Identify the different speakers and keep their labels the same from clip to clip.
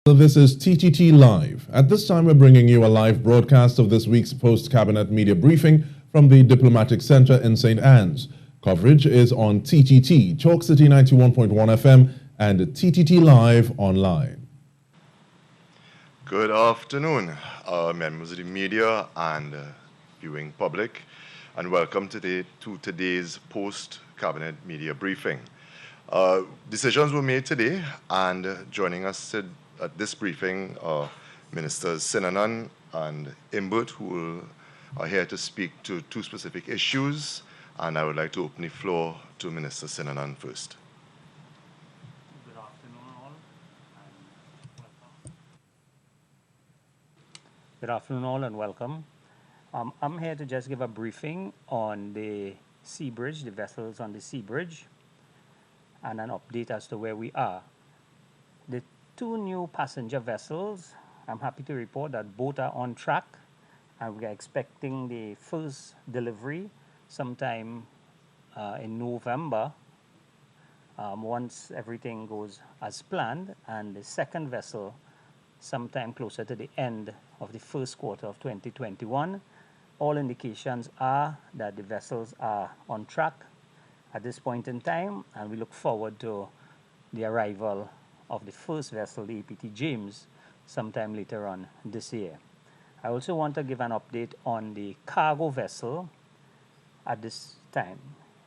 Speaker 1: So this is TTT Live. At this time, we're bringing you a live broadcast of this week's post-cabinet media briefing from the Diplomatic Center in St. Anne's. Coverage is on TTT, Chalk City 91.1 FM, and TTT Live online.
Speaker 2: Good afternoon, members of the media and viewing public, and welcome to today's post-cabinet media briefing. Decisions were made today, and joining us at this briefing are Ministers Sinanan and Imbert, who are here to speak to two specific issues, and I would like to open the floor to Minister Sinanan first.
Speaker 3: Good afternoon all, and welcome. Good afternoon all and welcome. I'm here to just give a briefing on the sea bridge, the vessels on the sea bridge, and an update as to where we are. The two new passenger vessels, I'm happy to report that both are on track, and we are expecting the first delivery sometime in November, once everything goes as planned, and the second vessel sometime closer to the end of the first quarter of 2021. All indications are that the vessels are on track at this point in time, and we look forward to the arrival of the first vessel, the APT James, sometime later on this year. I also want to give an update on the cargo vessel at this time.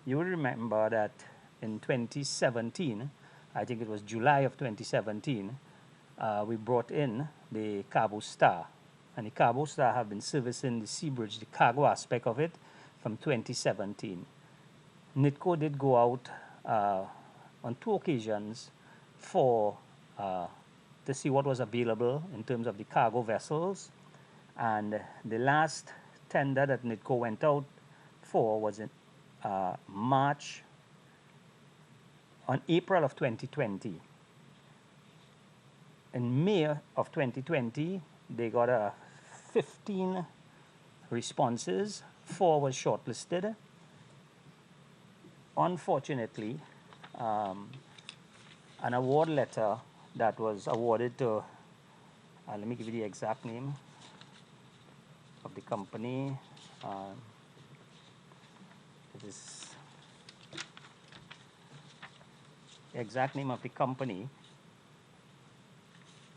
Speaker 3: You will remember that in 2017, I think it was July of 2017, we brought in the Cabo Star. And the Cabo Star have been servicing the sea bridge, the cargo aspect of it, from 2017. NIDCO did go out on two occasions to see what was available in terms of the cargo vessels. And the last tender that NIDCO went out for was in April of 2020. In May of 2020, they got 15 responses, 4 was shortlisted. Unfortunately, an award letter that was awarded to, let me give you the exact name of the company. It is the exact name of the company,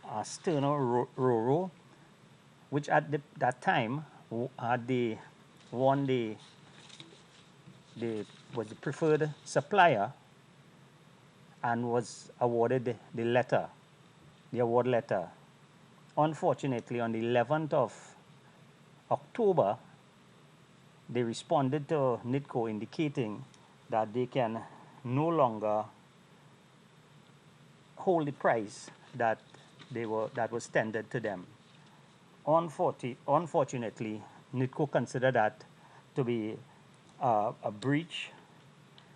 Speaker 3: Sterno Roro, which at that time had was the preferred supplier and was awarded the award letter. Unfortunately, on the 11th of October, they responded to NIDCO indicating that they can no longer hold the price that was tendered to them. Unfortunately, NIDCO considered that to be a breach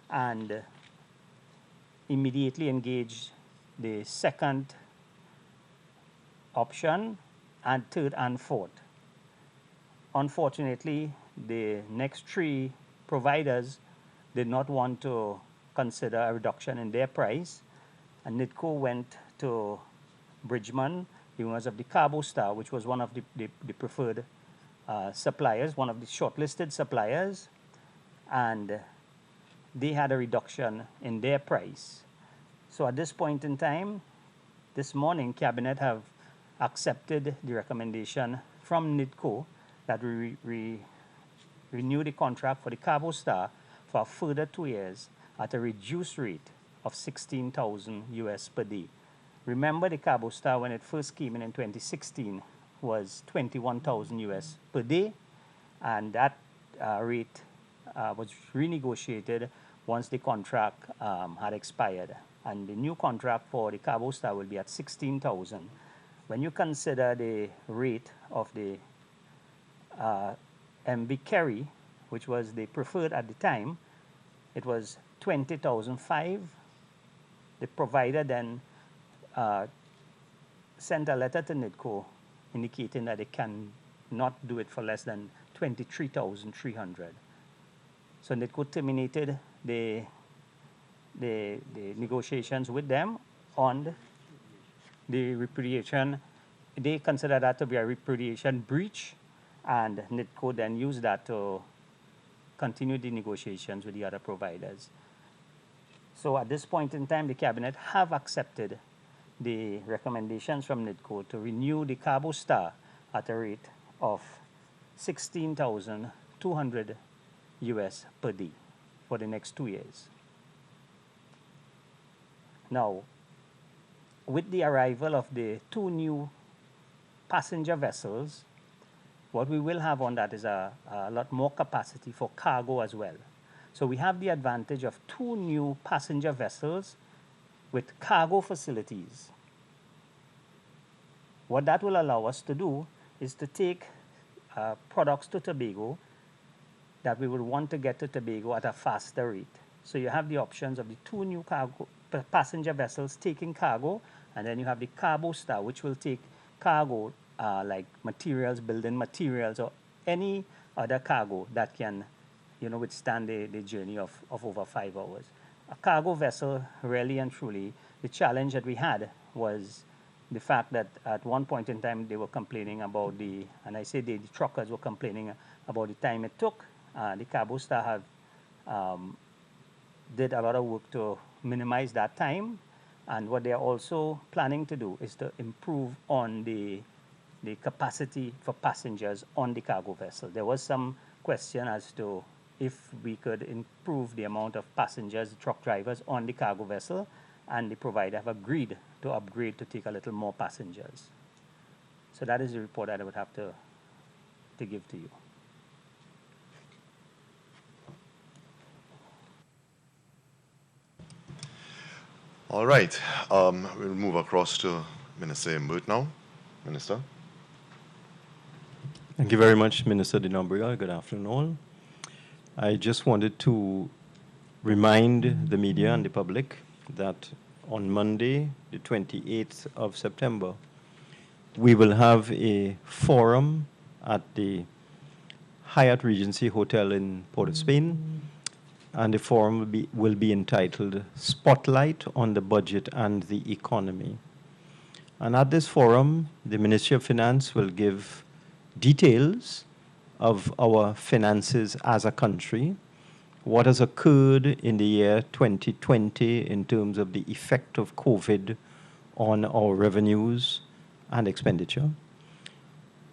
Speaker 3: and immediately engaged the second option and third and fourth. Unfortunately, the next 3 providers did not want to consider a reduction in their price, and NIDCO went to Bridgman, the owners of the Cabo Star, which was one of the preferred suppliers, one of the shortlisted suppliers, and they had a reduction in their price. So at this point in time, this morning, Cabinet have accepted the recommendation from NIDCO that we renew the contract for the Cabo Star for a further 2 years at a reduced rate of $16,000 US per day. Remember, the Cabo Star, when it first came in 2016, was $21,000 US per day, and that rate was renegotiated once the contract had expired. And the new contract for the Cabo Star will be at $16,000. When you consider the rate of the MV Kerry, which was the preferred at the time, it was $20,500. The provider then sent a letter to NIDCO indicating that they can not do it for less than $23,300. So NIDCO terminated the negotiations with them on the repudiation, they consider that to be a repudiation breach, and NIDCO then used that to continue the negotiations with the other providers. So at this point in time, the Cabinet have accepted the recommendations from NIDCO to renew the Cabo Star at a rate of $16,200 US per day for the next 2 years. Now, with the arrival of the 2 new passenger vessels, what we will have on that is a lot more capacity for cargo as well. So we have the advantage of 2 new passenger vessels with cargo facilities. What that will allow us to do is to take products to Tobago that we will want to get to Tobago at a faster rate. So you have the options of the 2 new passenger vessels taking cargo, and then you have the Cabo Star, which will take cargo like materials, building materials, or any other cargo that can, withstand the journey of over 5 hours. A cargo vessel, really and truly, the challenge that we had was the fact that at one point in time they were complaining about the truckers were complaining about the time it took. The Cabo Star have did a lot of work to minimize that time, and what they are also planning to do is to improve on the capacity for passengers on the cargo vessel. There was some question as to if we could improve the amount of passengers, truck drivers on the cargo vessel, and the provider have agreed to upgrade to take a little more passengers. So that is the report that I would have to give to you.
Speaker 2: All right. We'll move across to Minister Imbert now. Minister.
Speaker 4: Thank you very much, Minister Dinobriga. Good afternoon, all. I just wanted to remind the media and the public that on Monday, the 28th of September, we will have a forum at the Hyatt Regency Hotel in Port of Spain, and the forum will be entitled Spotlight on the Budget and the Economy. And at this forum, the Ministry of Finance will give details of our finances as a country, what has occurred in the year 2020 in terms of the effect of COVID on our revenues and expenditure.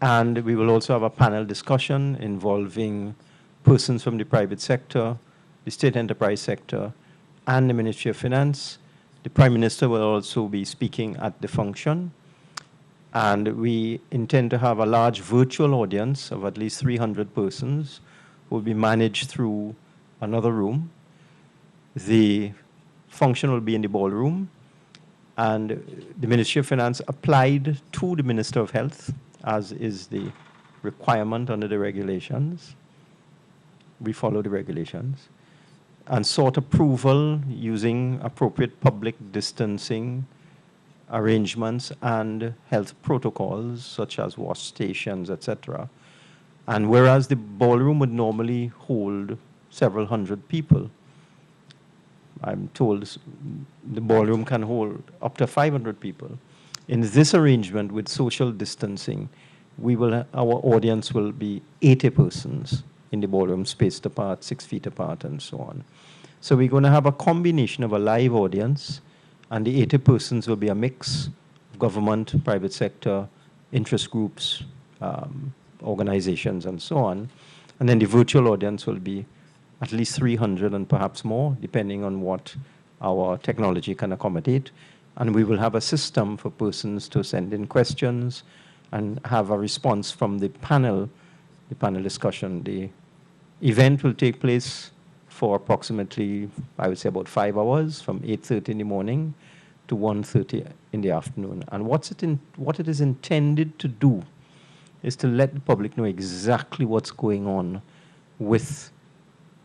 Speaker 4: And we will also have a panel discussion involving persons from the private sector, the state enterprise sector, and the Ministry of Finance. The Prime Minister will also be speaking at the function. And we intend to have a large virtual audience of at least 300 persons who will be managed through another room. The function will be in the ballroom. And the Ministry of Finance applied to the Minister of Health, as is the requirement under the regulations. We follow the regulations. And sought approval using appropriate public distancing arrangements and health protocols such as wash stations, etc. And whereas the ballroom would normally hold several hundred people, I'm told the ballroom can hold up to 500 people. In this arrangement with social distancing, our audience will be 80 persons in the ballroom, spaced apart, 6 feet apart, and so on. So we're going to have a combination of a live audience, and the 80 persons will be a mix of government, private sector, interest groups, organizations, and so on. And then the virtual audience will be at least 300 and perhaps more, depending on what our technology can accommodate. And we will have a system for persons to send in questions and have a response from the panel discussion. The event will take place for approximately, I would say, about 5 hours, from 8:30 in the morning to 1:30 in the afternoon. And what it is intended to do is to let the public know exactly what's going on with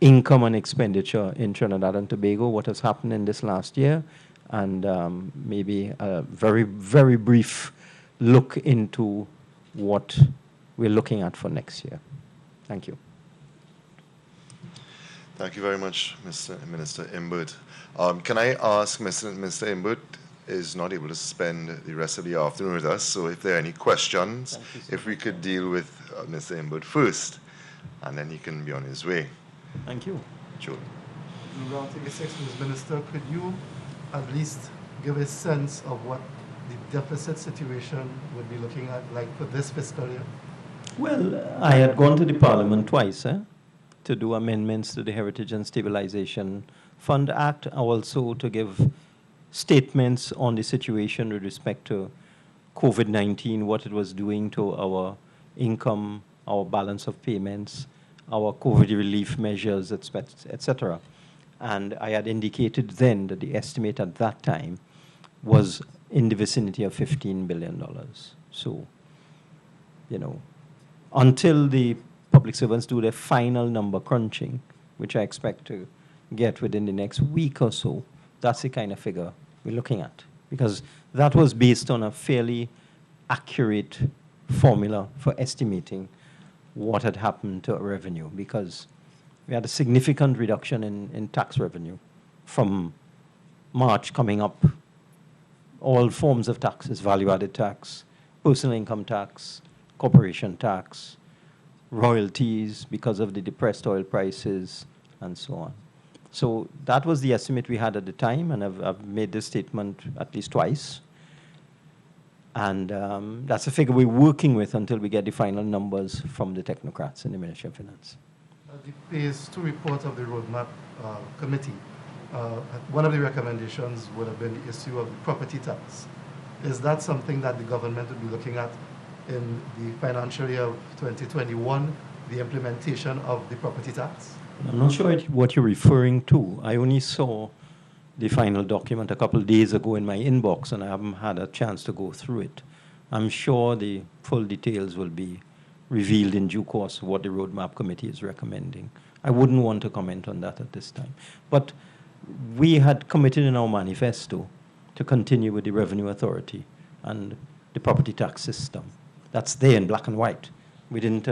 Speaker 4: income and expenditure in Trinidad and Tobago, what has happened in this last year, and maybe a very, very brief look into what we're looking at for next year. Thank you.
Speaker 2: Thank you very much, Minister Imbert. Can I ask Mr. Imbert is not able to spend the rest of the afternoon with us. So if there are any questions, if we could deal with Mr. Imbert first, and then he can be on his way.
Speaker 4: Thank you.
Speaker 2: Sure.
Speaker 5: Round 36, Mr. Minister, could you at least give a sense of what the deficit situation would be looking at like for this fiscal year?
Speaker 4: Well, I had gone to the Parliament twice to do amendments to the Heritage and Stabilization Fund Act, also to give statements on the situation with respect to COVID-19, what it was doing to our income, our balance of payments, our COVID relief measures, etc. And I had indicated then that the estimate at that time was in the vicinity of $15 billion. So, you know, until the public servants do their final number crunching, which I expect to get within the next week or so, that's the kind of figure we're looking at. Because that was based on a fairly accurate formula for estimating what had happened to our revenue, because we had a significant reduction in tax revenue from March coming up. All forms of taxes, value-added tax, personal income tax, corporation tax, royalties because of the depressed oil prices, and so on. So that was the estimate we had at the time, and I've made this statement at least twice. And that's a figure we're working with until we get the final numbers from the technocrats in the Ministry of Finance.
Speaker 5: The phase 2 report of the roadmap committee, one of the recommendations would have been the issue of the property tax. Is that something that the government would be looking at in the financial year of 2021, the implementation of the property tax?
Speaker 4: I'm not sure what you're referring to. I only saw the final document a couple of days ago in my inbox, and I haven't had a chance to go through it. I'm sure the full details will be revealed in due course what the roadmap committee is recommending. I wouldn't want to comment on that at this time. But we had committed in our manifesto to continue with the Revenue Authority and the property tax system. That's there in black and white. We didn't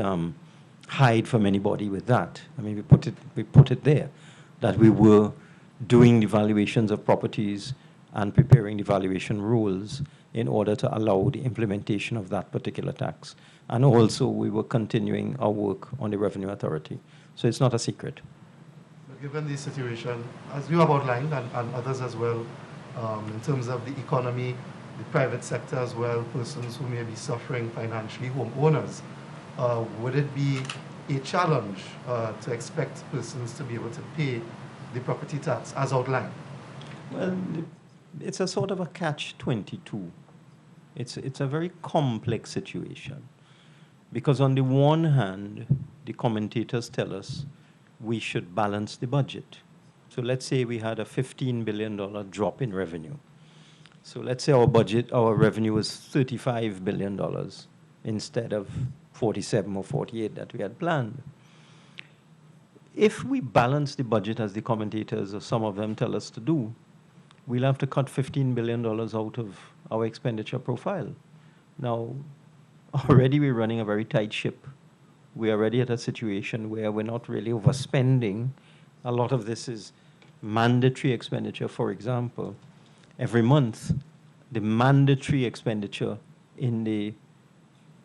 Speaker 4: hide from anybody with that. I mean, we put it there, that we were doing the valuations of properties and preparing the valuation rules in order to allow the implementation of that particular tax. And also, we were continuing our work on the Revenue Authority. So it's not a secret.
Speaker 5: Given the situation, as you have outlined, and others as well, in terms of the economy, the private sector as well, persons who may be suffering financially, homeowners, would it be a challenge to expect persons to be able to pay the property tax as outlined?
Speaker 4: Well, it's a sort of a catch-22. It's a very complex situation. Because on the one hand, the commentators tell us we should balance the budget. So let's say we had a $15 billion drop in revenue. So let's say our revenue was $35 billion instead of 47 or 48 that we had planned. If we balance the budget as the commentators or some of them tell us to do, we'll have to cut $15 billion out of our expenditure profile. Now, already we're running a very tight ship. We're already at a situation where we're not really overspending. A lot of this is mandatory expenditure. For example, every month, the mandatory expenditure in the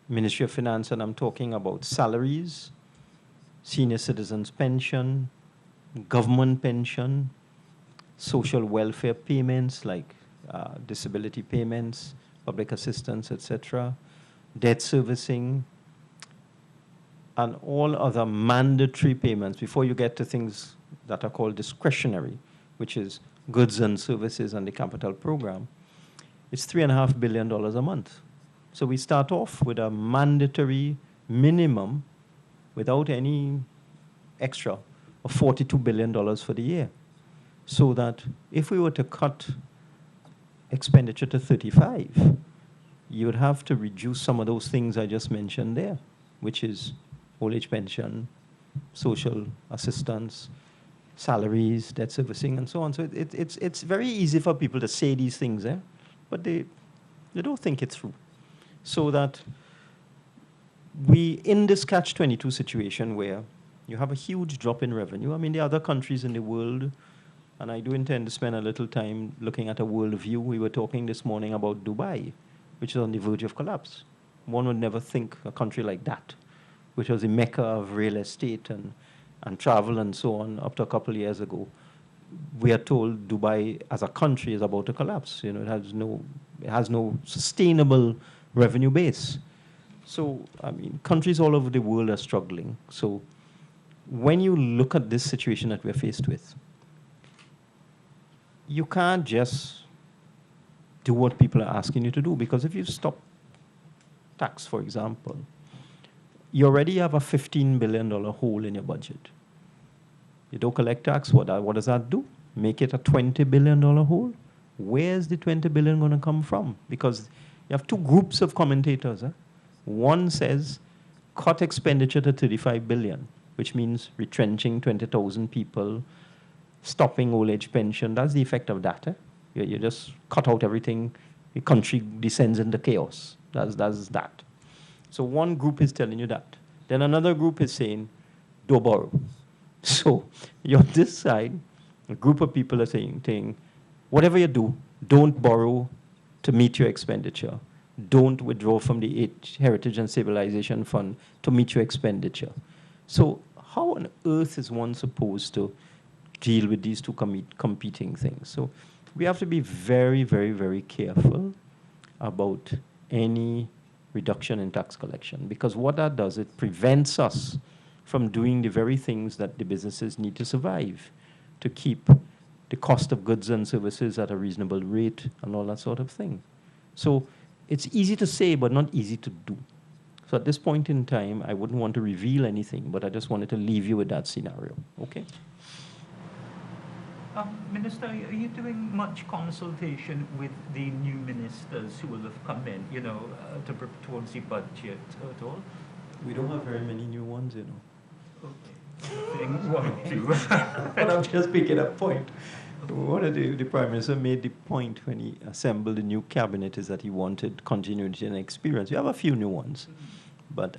Speaker 4: Ministry of Finance, and I'm talking about salaries, senior citizens' pension, government pension, social welfare payments like disability payments, public assistance, etc., debt servicing, and all other mandatory payments before you get to things that are called discretionary, which is goods and services and the capital program. It's $3.5 billion a month. So we start off with a mandatory minimum without any extra of $42 billion for the year. So that if we were to cut expenditure to 35, you would have to reduce some of those things I just mentioned there, which is old age pension, social assistance, salaries, debt servicing, and so on. So it's very easy for people to say these things, but they don't think it through. So that we, in this catch-22 situation where you have a huge drop in revenue, I mean, the other countries in the world And I do intend to spend a little time looking at a world view. We were talking this morning about Dubai, which is on the verge of collapse. One would never think a country like that, which was the mecca of real estate and travel and so on up to a couple of years ago. We are told Dubai as a country is about to collapse. You know, it has no sustainable revenue base. So, I mean, countries all over the world are struggling. So when you look at this situation that we're faced with, you can't just do what people are asking you to do, because if you stop tax, for example, you already have a $15 billion hole in your budget. You don't collect tax, what does that do? Make it a $20 billion hole? Where's the $20 billion going to come from? Because you have two groups of commentators. One says, cut expenditure to $35 billion, which means retrenching 20,000 people, stopping old age pension. That's the effect of that. You just cut out everything. The country descends into chaos. That's that. So one group is telling you that. Then another group is saying, don't borrow. So you're on this side, a group of people are saying, whatever you do, don't borrow to meet your expenditure. Don't withdraw from the Heritage and Civilization Fund to meet your expenditure. So how on earth is one supposed to deal with these two competing things? So we have to be very, very, very careful about any reduction in tax collection, because what that does, it prevents us from doing the very things that the businesses need to survive, to keep the cost of goods and services at a reasonable rate and all that sort of thing. So it's easy to say, but not easy to do. So at this point in time, I wouldn't want to reveal anything, but I just wanted to leave you with that scenario. Okay?
Speaker 6: Minister, are you doing much consultation with the new ministers who will have come in, you know, towards the budget at all?
Speaker 4: We don't have very many new ones, you know.
Speaker 6: Okay. One or two.
Speaker 4: And I'm just picking a point. One of the Prime Minister made the point when he assembled the new cabinet is that he wanted continuity and experience. We have a few new ones.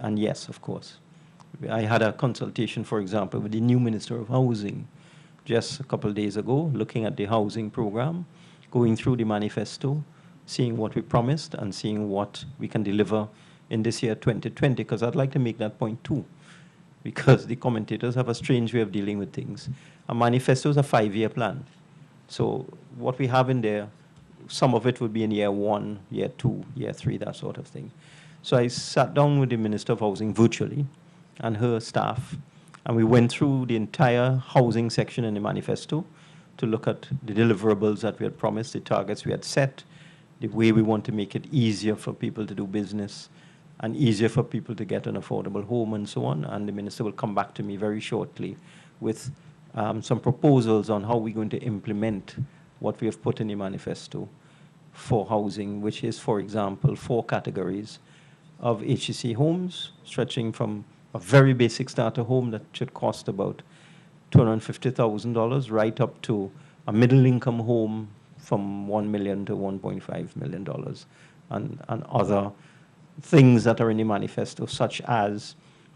Speaker 4: And yes, of course. I had a consultation, for example, with the new Minister of Housing just a couple of days ago, looking at the housing program, going through the manifesto, seeing what we promised and seeing what we can deliver in this year 2020, because I'd like to make that point too, because the commentators have a strange way of dealing with things. A manifesto is a 5-year plan. So what we have in there, some of it would be in year 1, year 2, year 3, that sort of thing. So I sat down with the Minister of Housing virtually and her staff, and we went through the entire housing section in the manifesto to look at the deliverables that we had promised, the targets we had set, the way we want to make it easier for people to do business and easier for people to get an affordable home and so on. And the minister will come back to me very shortly with some proposals on how we're going to implement what we have put in the manifesto for housing, which is, for example, 4 categories of HCC homes, stretching from a very basic starter home that should cost about $250,000 right up to a middle-income home from $1 million to $1.5 million, and other things that are in the manifesto, such as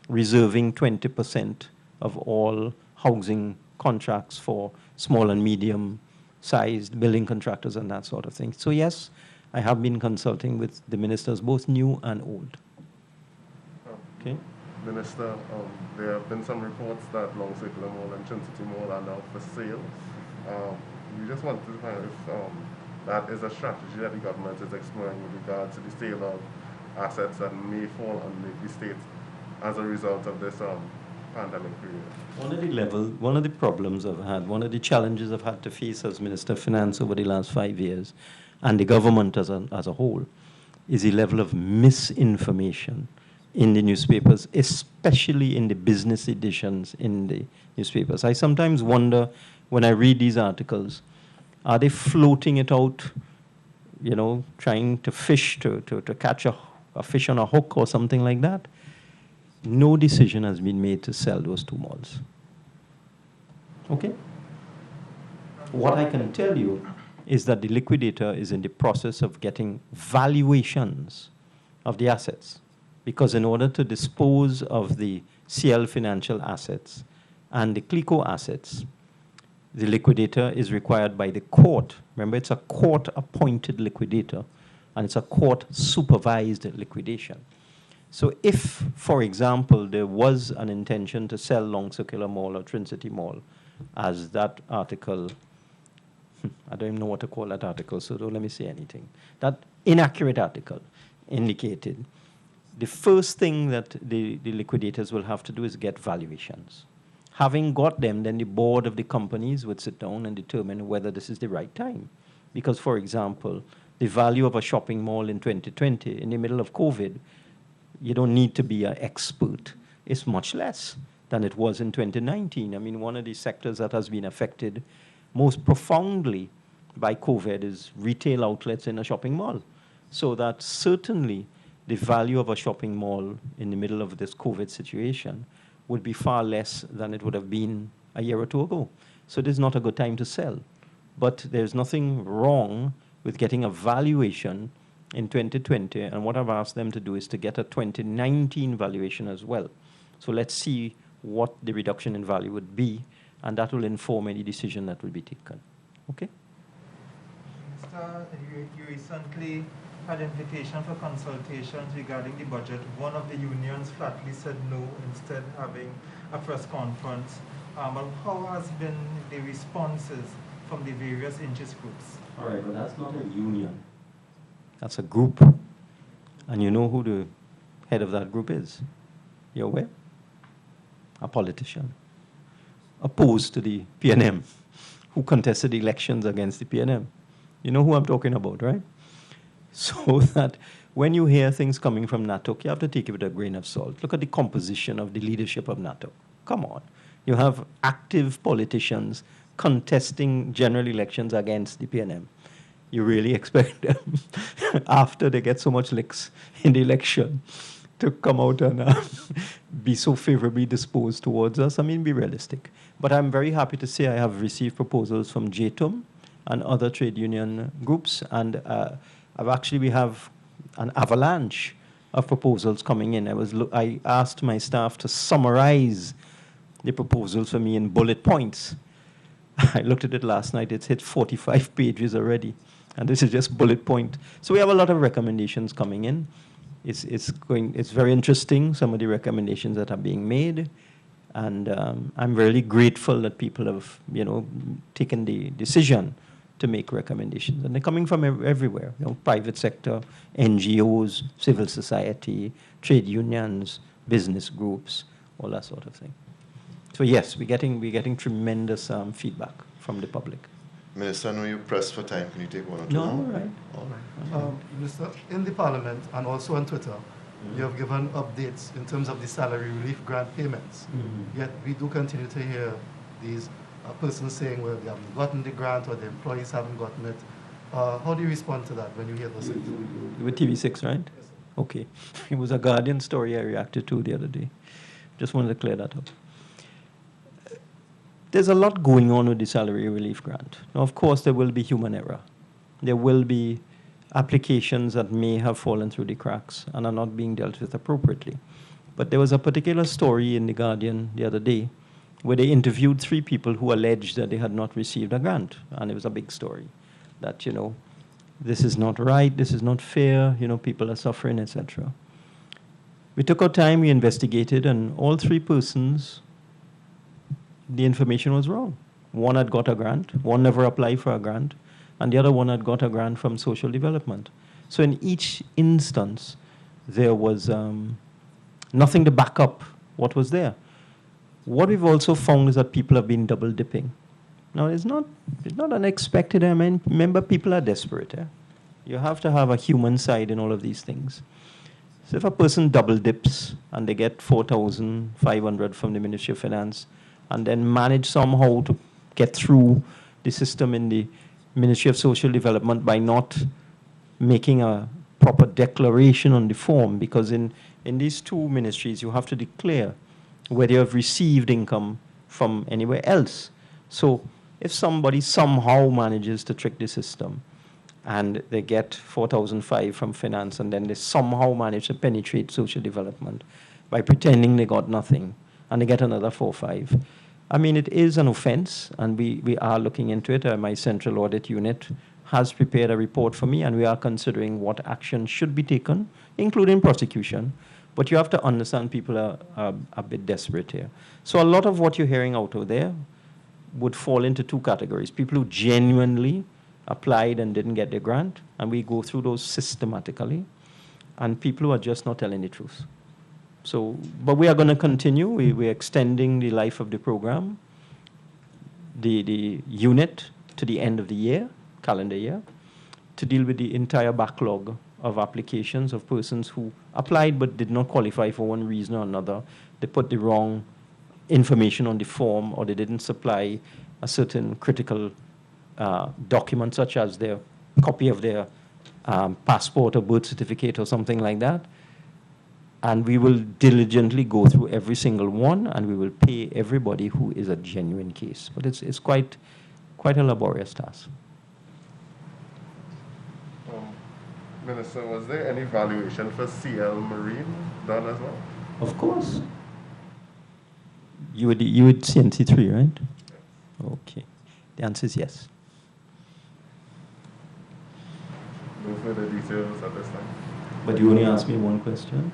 Speaker 4: reserving 20% of all housing contracts for small and medium-sized building contractors and that sort of thing. So yes, I have been consulting with the ministers, both new and old. Okay.
Speaker 7: Minister, there have been some reports that Long Circular Mall and Trinity Mall are now for sale. We just wanted to find if that is a strategy that the government is exploring with regard to the sale of assets that may fall under the state as a result of this pandemic period.
Speaker 4: One of the problems I've had, one of the challenges I've had to face as Minister of Finance over the last 5 years, and the government as a whole, is the level of misinformation in the newspapers, especially in the business editions in the newspapers. I sometimes wonder, when I read these articles, are they floating it out, you know, trying to fish, to catch a fish on a hook or something like that? No decision has been made to sell those 2 malls. Okay? What I can tell you is that the liquidator is in the process of getting valuations of the assets. Because in order to dispose of the CL Financial assets and the CLICO assets, the liquidator is required by the court. Remember, it's a court-appointed liquidator, and it's a court-supervised liquidation. So if, for example, there was an intention to sell Long Circular Mall or Trinity Mall, as that article, I don't even know what to call that article, so don't let me say anything. That inaccurate article indicated the first thing that the liquidators will have to do is get valuations. Having got them, then the board of the companies would sit down and determine whether this is the right time. Because, for example, the value of a shopping mall in 2020, in the middle of COVID, you don't need to be an expert. It's much less than it was in 2019. I mean, one of the sectors that has been affected most profoundly by COVID is retail outlets in a shopping mall. So that certainly the value of a shopping mall in the middle of this COVID situation would be far less than it would have been a year or two ago. So this is not a good time to sell. But there's nothing wrong with getting a valuation in 2020, and what I've asked them to do is to get a 2019 valuation as well. So let's see what the reduction in value would be, and that will inform any decision that will be taken. Okay?
Speaker 8: Minister, you recently had invitation for consultations regarding the budget. One of the unions flatly said no, instead having a press conference. But how has been the responses from the various interest groups?
Speaker 4: All right, but that's not a union. That's a group. And you know who the head of that group is? You're aware? A politician. Opposed to the PNM, who contested elections against the PNM. You know who I'm talking about, right? So that when you hear things coming from NIDCO, you have to take it with a grain of salt. Look at the composition of the leadership of NIDCO. Come on. You have active politicians contesting general elections against the PNM. You really expect them, after they get so much licks in the election, to come out and be so favorably disposed towards us? I mean, be realistic. But I'm very happy to say I have received proposals from JTUM and other trade union groups, and we have an avalanche of proposals coming in. I asked my staff to summarize the proposals for me in bullet points. I looked at it last night. It's hit 45 pages already. And this is just bullet point. So we have a lot of recommendations coming in. It's very interesting, some of the recommendations that are being made. And I'm really grateful that people have, taken the decision to make recommendations. And they're coming from everywhere, private sector, NGOs, civil society, trade unions, business groups, all that sort of thing. So yes, we're getting tremendous feedback from the public.
Speaker 2: Minister, I know you're pressed for time. Can you take one or two?
Speaker 4: No, all right.
Speaker 2: All right.
Speaker 5: Minister, in the Parliament and also on Twitter, you have given updates in terms of the salary relief grant payments. Yet we do continue to hear these persons saying, well, they haven't gotten the grant or the employees haven't gotten it. How do you respond to that when you hear those things?
Speaker 4: With TV6, right? Yes, okay. It was a Guardian story I reacted to the other day. Just wanted to clear that up. There's a lot going on with the salary relief grant. Now, of course, there will be human error. There will be applications that may have fallen through the cracks and are not being dealt with appropriately. But there was a particular story in The Guardian the other day where they interviewed 3 people who alleged that they had not received a grant. And it was a big story that, this is not right, this is not fair, people are suffering, etc. We took our time, we investigated, and all 3 persons, the information was wrong. One had got a grant, one never applied for a grant, and the other one had got a grant from social development. So in each instance, there was nothing to back up what was there. What we've also found is that people have been double dipping. Now, it's not unexpected. I mean, remember, people are desperate. You have to have a human side in all of these things. So if a person double dips and they get 4,500 from the Ministry of Finance, and then manage somehow to get through the system in the Ministry of Social Development by not making a proper declaration on the form, because in these 2 ministries, you have to declare whether you have received income from anywhere else. So if somebody somehow manages to trick the system and they get 4,500 from finance, and then they somehow manage to penetrate social development by pretending they got nothing, and they get another 4,500, I mean, it is an offense, and we are looking into it. My central audit unit has prepared a report for me, and we are considering what action should be taken, including prosecution. But you have to understand people are a bit desperate here. So a lot of what you're hearing out there would fall into two categories. People who genuinely applied and didn't get their grant, and we go through those systematically, and people who are just not telling the truth. So, but we are going to continue. We're extending the life of the program, the unit, to the end of the year, calendar year, to deal with the entire backlog of applications of persons who applied but did not qualify for one reason or another. They put the wrong information on the form, or they didn't supply a certain critical document, such as their copy of their passport or birth certificate or something like that. And we will diligently go through every single one, and we will pay everybody who is a genuine case. But it's quite a laborious task.
Speaker 7: Minister, was there any valuation for CL Marine done as well?
Speaker 4: Of course. You would CNC3, right? Yes. Okay. The answer is yes.
Speaker 7: No further details at this time.
Speaker 4: But you only asked me one question.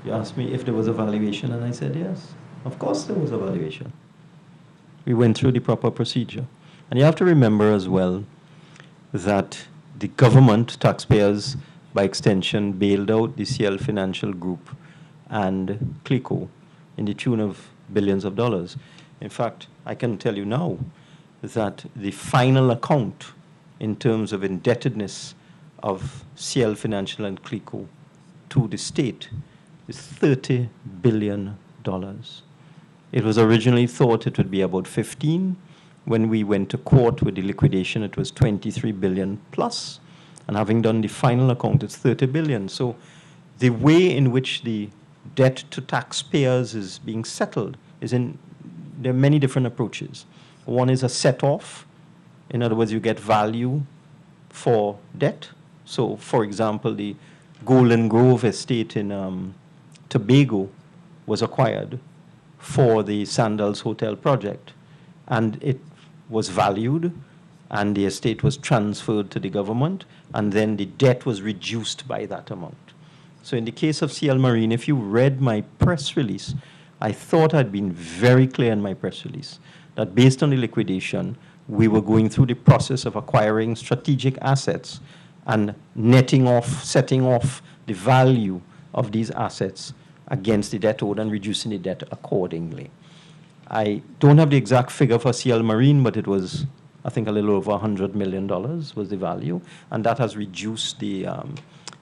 Speaker 4: You asked me if there was a valuation, and I said yes. Of course there was a valuation. We went through the proper procedure. And you have to remember as well that the government, taxpayers, by extension, bailed out the CL Financial Group and CLICO in the tune of billions of dollars. In fact, I can tell you now that the final account in terms of indebtedness of CL Financial and CLICO to the state is $30 billion. It was originally thought it would be about 15. When we went to court with the liquidation, it was 23 billion plus. And having done the final account, it's 30 billion. So the way in which the debt to taxpayers is being settled there are many different approaches. One is a set-off. In other words, you get value for debt. So, for example, the Golden Grove estate in Tobago was acquired for the Sandals Hotel project, and it was valued, and the estate was transferred to the government, and then the debt was reduced by that amount. So in the case of CL Marine, if you read my press release, I thought I'd been very clear in my press release that based on the liquidation, we were going through the process of acquiring strategic assets and netting off, setting off the value of these assets against the debt owed and reducing the debt accordingly. I don't have the exact figure for CL Marine, but it was, I think, a little over $100 million was the value, and that has reduced the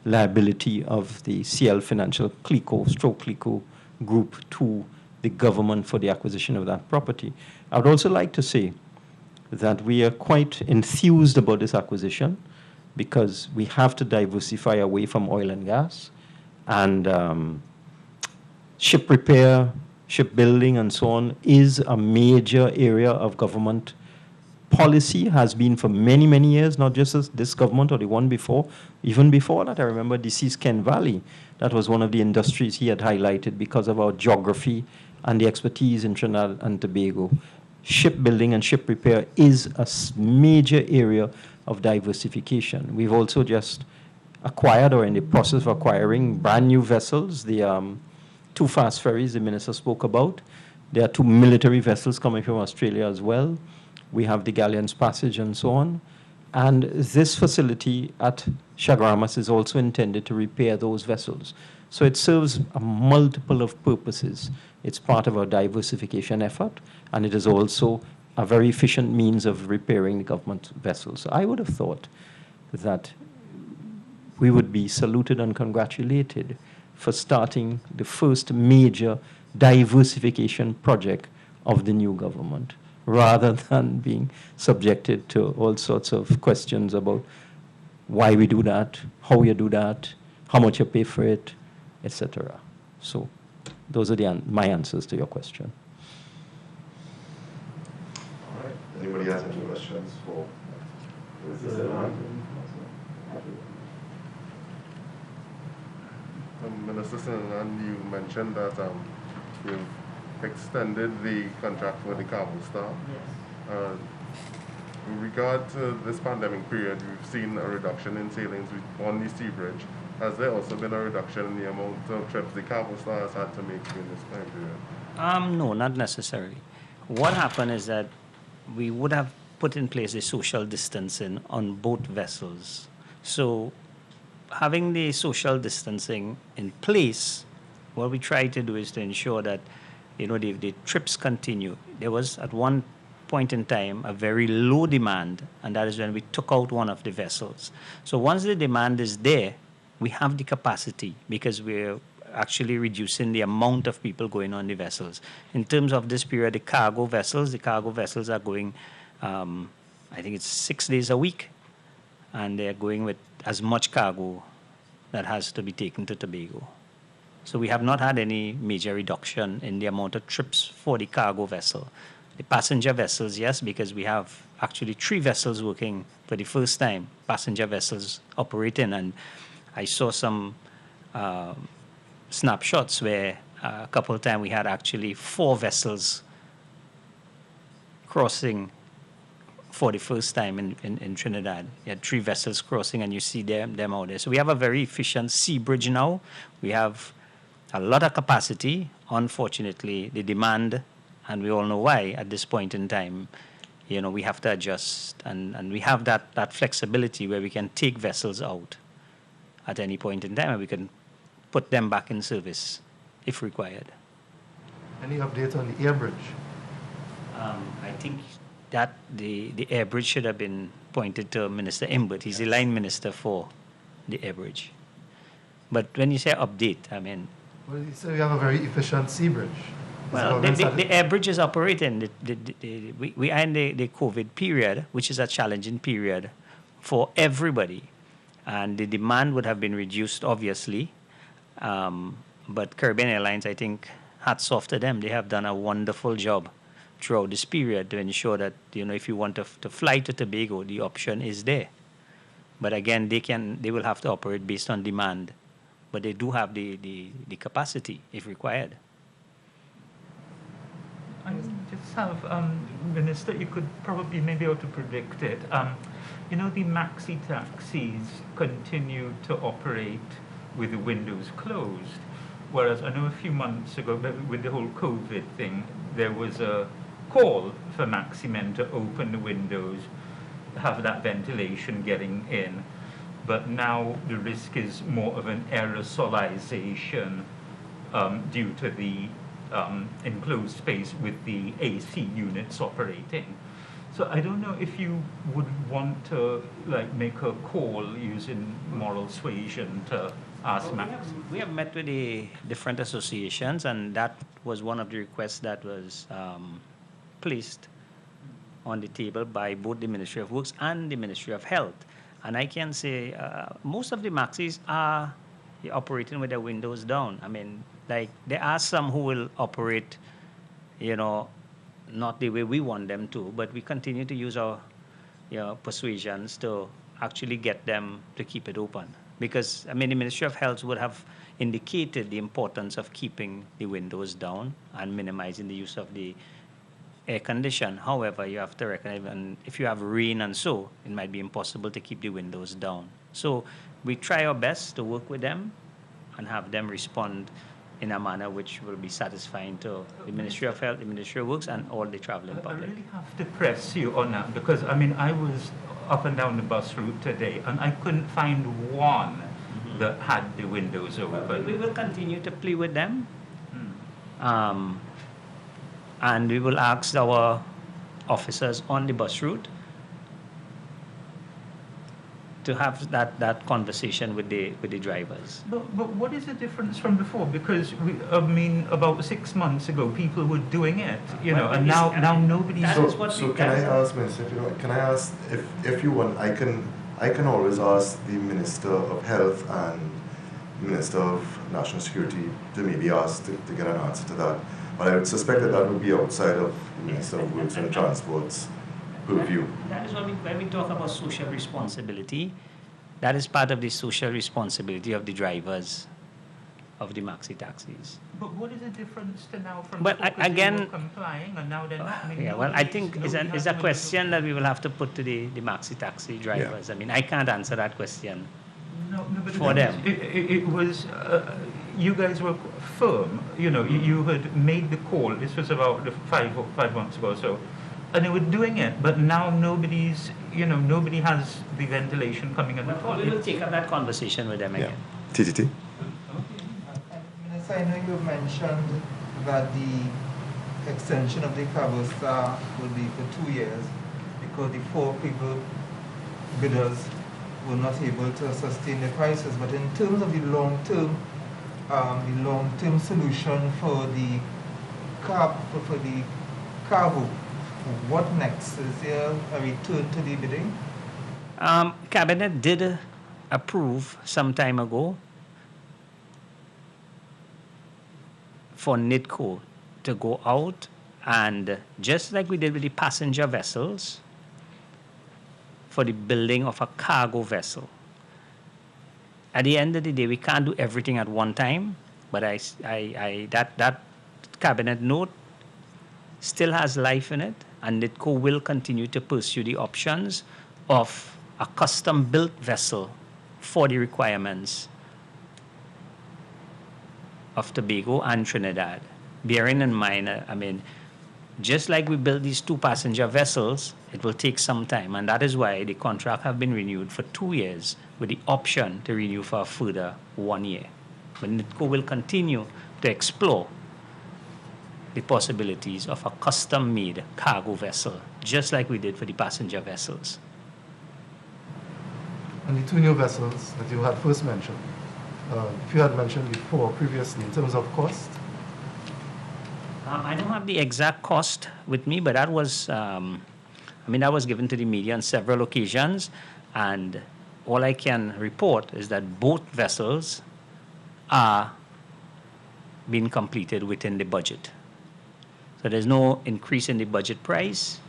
Speaker 4: liability of the CL Financial CLICO group to the government for the acquisition of that property. I would also like to say that we are quite enthused about this acquisition because we have to diversify away from oil and gas, and ship repair, shipbuilding, and so on is a major area of government policy, has been for many, many years, not just this government or the one before. Even before that, I remember deceased Ken Valley. That was one of the industries he had highlighted because of our geography and the expertise in Trinidad and Tobago. Shipbuilding and ship repair is a major area of diversification. We've also just acquired, or in the process of acquiring, brand new vessels, the 2 fast ferries the minister spoke about. There are 2 military vessels coming from Australia as well. We have the Galleon's Passage and so on. And this facility at Chaguaramas is also intended to repair those vessels. So it serves a multiple of purposes. It's part of our diversification effort, and it is also a very efficient means of repairing the government vessels. So I would have thought that we would be saluted and congratulated for starting the first major diversification project of the new government, rather than being subjected to all sorts of questions about why we do that, how you do that, how much you pay for it, etc. So those are my answers to your question.
Speaker 2: All right. Anybody has any questions for Minister Sinanan?
Speaker 7: Minister Sinanan, you mentioned that you've extended the contract for the Cabo Star.
Speaker 3: Yes.
Speaker 7: With regard to this pandemic period, we've seen a reduction in sailings on the sea bridge. Has there also been a reduction in the amount of trips the Cabo Star has had to make in this time period?
Speaker 3: No, not necessarily. What happened is that we would have put in place a social distancing on both vessels. So having the social distancing in place, what we try to do is to ensure that, the trips continue. There was at one point in time a very low demand, and that is when we took out one of the vessels. So once the demand is there, we have the capacity because we're actually reducing the amount of people going on the vessels. In terms of this period, the cargo vessels are going, I think it's 6 days a week, and they're going with as much cargo that has to be taken to Tobago. So we have not had any major reduction in the amount of trips for the cargo vessel. The passenger vessels, yes, because we have actually 3 vessels working for the first time, passenger vessels operating, and I saw some snapshots where a couple of times we had actually 4 vessels crossing for the first time in Trinidad. You had 3 vessels crossing, and you see them out there. So we have a very efficient sea bridge now. We have a lot of capacity. Unfortunately, the demand, and we all know why at this point in time, we have to adjust, and we have that flexibility where we can take vessels out at any point in time, and we can put them back in service if required.
Speaker 5: Any update on the air bridge?
Speaker 3: I think that the air bridge should have been pointed to Minister Imbert. He's the line minister for the air bridge. But when you say update, I mean...
Speaker 5: Well, you say we have a very efficient sea bridge.
Speaker 3: Well, the air bridge is operating. We are in the COVID period, which is a challenging period for everybody. And the demand would have been reduced, obviously. But Caribbean Airlines, I think, hats off to them. They have done a wonderful job throughout this period to ensure that, if you want to fly to Tobago, the option is there. But again, they will have to operate based on demand. But they do have the capacity if required.
Speaker 6: I just have, Minister, you could probably maybe able to predict it. The maxi taxis continue to operate with the windows closed, whereas I know a few months ago, with the whole COVID thing, there was a call for maxi men to open the windows, have that ventilation getting in. But now the risk is more of an aerosolization due to the enclosed space with the AC units operating. So I don't know if you would want to make a call using moral suasion to ask Max.
Speaker 3: We have met with the different associations, and that was one of the requests that was placed on the table by both the Ministry of Works and the Ministry of Health. And I can say most of the maxis are operating with their windows down. I mean, there are some who will operate, not the way we want them to, but we continue to use our persuasions to actually get them to keep it open. Because, the Ministry of Health would have indicated the importance of keeping the windows down and minimizing the use of the air condition. However, you have to recognize, and if you have rain and so, it might be impossible to keep the windows down. So we try our best to work with them and have them respond in a manner which will be satisfying to the Ministry of Health, the Ministry of Works, and all the traveling public.
Speaker 6: I really have to press you on that because, I was up and down the bus route today and I couldn't find one that had the windows open.
Speaker 3: We will continue to play with them. And we will ask our officers on the bus route to have that conversation with the drivers.
Speaker 6: But what is the difference from before? Because about 6 months ago, people were doing it, and now nobody's.
Speaker 2: So can I ask, Minister, can I ask if you want, I can always ask the Minister of Health and Minister of National Security to maybe ask to get an answer to that. But I would suspect that would be outside of the Minister of Works and Transport's purview.
Speaker 3: That is when we talk about social responsibility, that is part of the social responsibility of the drivers. of the maxi taxis.
Speaker 6: But what is the difference to now from
Speaker 3: Well,
Speaker 6: before? 'Cause they
Speaker 3: again,
Speaker 6: were complying and now they're not? I mean,
Speaker 3: Yeah, well, I
Speaker 6: nobody-
Speaker 3: think it's
Speaker 6: nobody has
Speaker 3: a
Speaker 6: no
Speaker 3: question that we will have to put to the maxi taxi drivers. I mean, I can't answer that question.
Speaker 6: No, but
Speaker 3: For
Speaker 6: the
Speaker 3: them.
Speaker 6: thing is, it was, you guys were firm, you had made the call, this was about 5 months ago or so, and they were doing it, but now nobody has the ventilation coming in at all.
Speaker 3: We will take up that conversation with them again.
Speaker 2: TTT.
Speaker 8: Minister, I know you mentioned that the extension of the Cabo Star will be for 2 years because the 4 people bidders were not able to sustain the prices. But in terms of the long-term solution for the cargo, what next? Is there a return to the bidding?
Speaker 3: Cabinet did approve some time ago for NIDCO to go out and, just like we did with the passenger vessels, for the building of a cargo vessel. At the end of the day, we can't do everything at one time, but that cabinet note still has life in it, and NIDCO will continue to pursue the options of a custom-built vessel for the requirements of Tobago and Trinidad. Bearing in mind, just like we built these 2 passenger vessels, it will take some time, and that is why the contract have been renewed for 2 years with the option to renew for a further 1 year. But NIDCO will continue to explore the possibilities of a custom-made cargo vessel, just like we did for the passenger vessels.
Speaker 5: And the 2 new vessels that you had first mentioned, if you had mentioned before previously in terms of cost?
Speaker 3: I don't have the exact cost with me, but that was, that was given to the media on several occasions, and all I can report is that both vessels are being completed within the budget. So there's no increase in the budget price,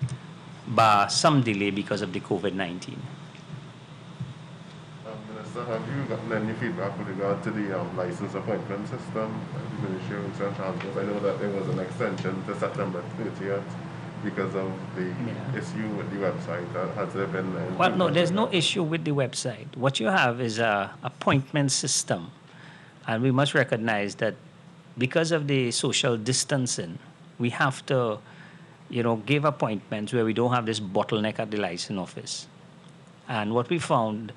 Speaker 3: but some delay because of the COVID-19.
Speaker 7: Minister, have you gotten any feedback with regard to the license appointment system at the Ministry of Transport? I know that there was an extension to September 30th because of the issue with the website. Has there been...
Speaker 3: Well, no, there's no issue with the website. What you have is a appointment system. And we must recognize that because of the social distancing, we have to, give appointments where we don't have this bottleneck at the license office. And what we found,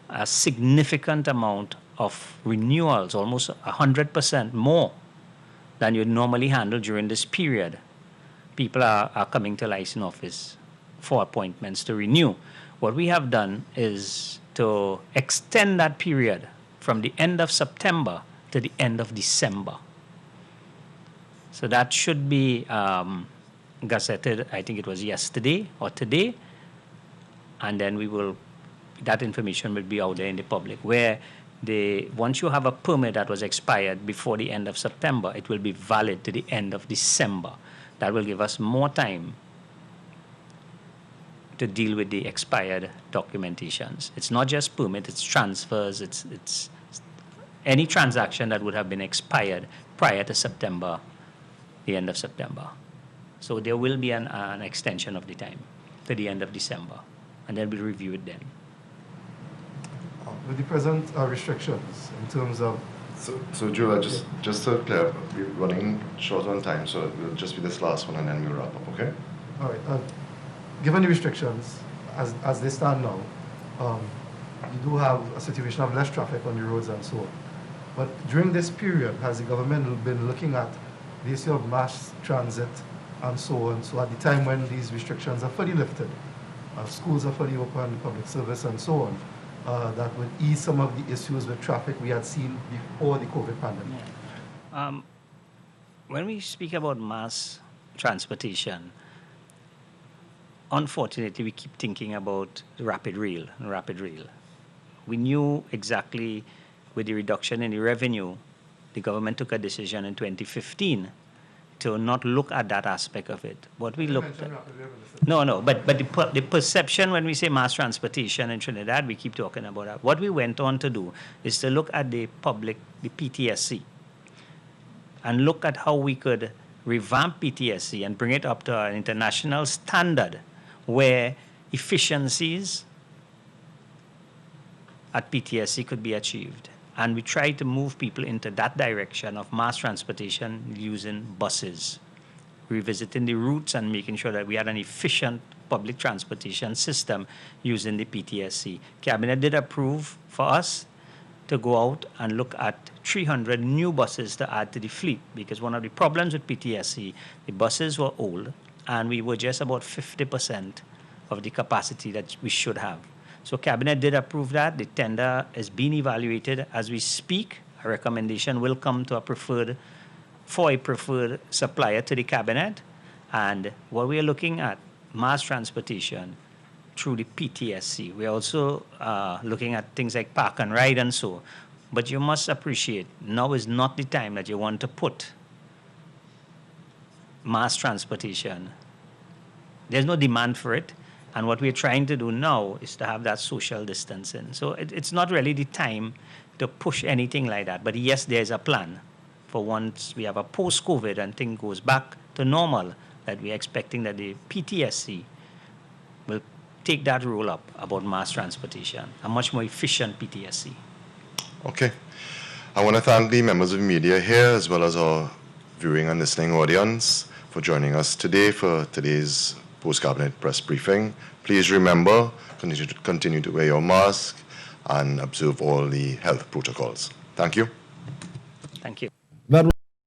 Speaker 3: a significant amount of renewals, almost 100% more than you normally handle during this period. People are coming to license office for appointments to renew. What we have done is to extend that period from the end of September to the end of December. So that should be gazetted, I think it was yesterday or today, and then that information will be out there in the public, where once you have a permit that was expired before the end of September, it will be valid to the end of December. That will give us more time to deal with the expired documentations. It's not just permit, it's transfers, it's any transaction that would have been expired prior to September, the end of September. So there will be an extension of the time to the end of December, and then we'll review it then.
Speaker 5: With the present restrictions in terms of...
Speaker 2: So Julia, just to clear up, we're running short on time, so it'll just be this last one and then we'll wrap up, okay?
Speaker 5: All right. Given the restrictions, as they stand now, you do have a situation of less traffic on the roads and so on. But during this period, has the government been looking at the issue of mass transit and so on? So at the time when these restrictions are fully lifted, schools are fully open, public service and so on, that would ease some of the issues with traffic we had seen before the COVID pandemic.
Speaker 3: When we speak about mass transportation, unfortunately, we keep thinking about rapid rail. We knew exactly with the reduction in the revenue, the government took a decision in 2015 to not look at that aspect of it. What we looked at... No, but the perception when we say mass transportation in Trinidad, we keep talking about that. What we went on to do is to look at the PTSC, and look at how we could revamp PTSC and bring it up to an international standard where efficiencies at PTSC could be achieved. And we try to move people into that direction of mass transportation using buses, revisiting the routes and making sure that we had an efficient public transportation system using the PTSC. Cabinet did approve for us to go out and look at 300 new buses to add to the fleet, because one of the problems with PTSC, the buses were old and we were just about 50% of the capacity that we should have. So Cabinet did approve that. The tender is being evaluated as we speak. A recommendation will come to a preferred supplier to the Cabinet. And what we are looking at, mass transportation through the PTSC. We're also looking at things like park and ride and so. But you must appreciate, now is not the time that you want to put mass transportation. There's no demand for it. And what we're trying to do now is to have that social distancing. So it's not really the time to push anything like that. But yes, there's a plan for once we have a post-COVID and thing goes back to normal, that we're expecting that the PTSC will take that role up about mass transportation, a much more efficient PTSC.
Speaker 2: Okay. I want to thank the members of the media here, as well as our viewing and listening audience, for joining us today for today's post-cabinet press briefing. Please remember, continue to wear your mask and observe all the health protocols. Thank you.
Speaker 3: Thank you.